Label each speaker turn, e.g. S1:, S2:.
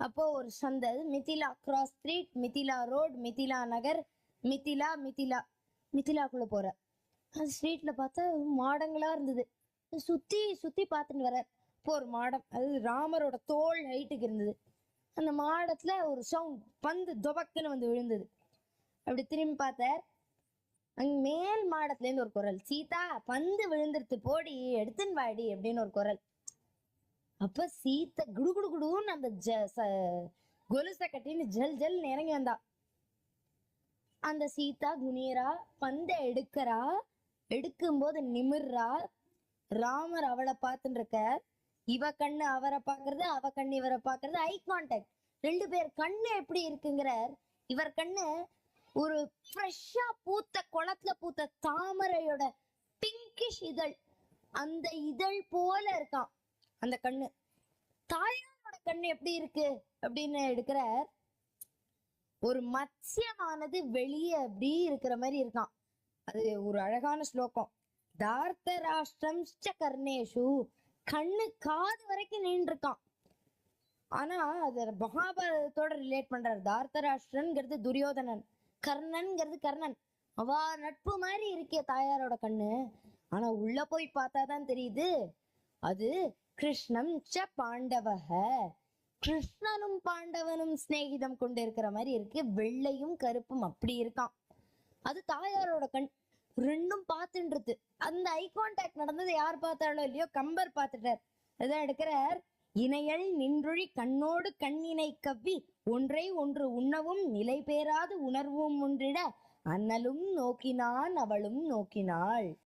S1: அப்போ ஒரு சந்தை, Mithila cross street, Mithila road, Mithila Nagar, மிதிலாக்குள்ள போற அந்த ஸ்ட்ரீட்ல பார்த்தா மாடங்களா இருந்தது. சுத்தி சுத்தி பார்த்துட்டு வர இப்போ ஒரு மாடம், அது ராமரோட தோல் ஹைட்டுக்கு இருந்தது. அந்த மாடத்துல ஒரு சவுண்ட், பந்து தொபக்குன்னு வந்து விழுந்தது. அப்படி திரும்பி பார்த்தார். அங்க மேல் மாடத்துல இருந்து ஒரு குரல், சீதா பந்து விழுந்துருத்து போடி எடுத்துன்னு வாடி அப்படின்னு ஒரு குரல். அப்ப சீத்தை குடு குடு குடுன்னு அந்த கொலுசை கட்டின்னு ஜல் ஜல் இறங்கி வந்தா. அந்த சீதா குனியரா, பந்த எடுக்கிறா, எடுக்கும்போது நிமிர்றா. ராமர் அவளை பார்த்துட்டு இருக்க, இவ கண்ணு அவரை பாக்குறது, அவ கண்ணு இவரை பாக்குறது, ஐ கான்டாக்ட். ரெண்டு பேர் கண்ணு எப்படி இருக்குங்கிறார். இவர் கண்ணு ஒரு ஃப்ரெஷ்ஷா பூத்த குளத்துல பூத்த தாமரையோட பிங்கிஷ் இதழ், அந்த இதழ் போல இருக்கான் அந்த கண்ணு. தாயாரோட கண்ணு எப்படி இருக்கு அப்படின்னு எடுக்கிறார். ஒரு மத்யமானது வெளியே அப்படி இருக்கிற மாதிரி இருக்கான். அது ஒரு அழகான ஸ்லோகம். தார்த்தராஷ்டிரம் கர்ணேஷு, கண்ணு காது வரைக்கும் நின்று இருக்கான். ஆனா அது மகாபாரதத்தோட ரிலேட் பண்றாரு. தார்த்தராஷ்டிரன்ங்கிறது துரியோதனன், கர்ணன்ங்கிறது கர்ணன். அவ நட்பு மாதிரி இருக்கே தாயாரோட கண்ணு. ஆனா உள்ள போய் பார்த்தாதான் தெரியுது, அது கிருஷ்ணம் ச பாண்டவக, கிருஷ்ணனும் பாண்டவனும் சிநேகிதம் கொண்டு இருக்கிற மாதிரி இருக்கு. வெள்ளையும் கருப்பும் அப்படி இருக்கான். அது தாயாரோட கண். ரெண்டும் பார்த்துன்றது. அந்த ஐ கான்டாக்ட் நடந்தது யார் பார்த்தாலோ இல்லையோ, கம்பர் பார்த்துட்டார். அதான் எடுக்கிறார். இணையல் நின்றுழி கண்ணோடு கண்ணினை கவ்வி, ஒன்றை ஒன்று உண்ணவும் நிலை பேராது உணர்வும் ஒன்றிட, அண்ணலும் நோக்கினான் அவளும் நோக்கினாள்.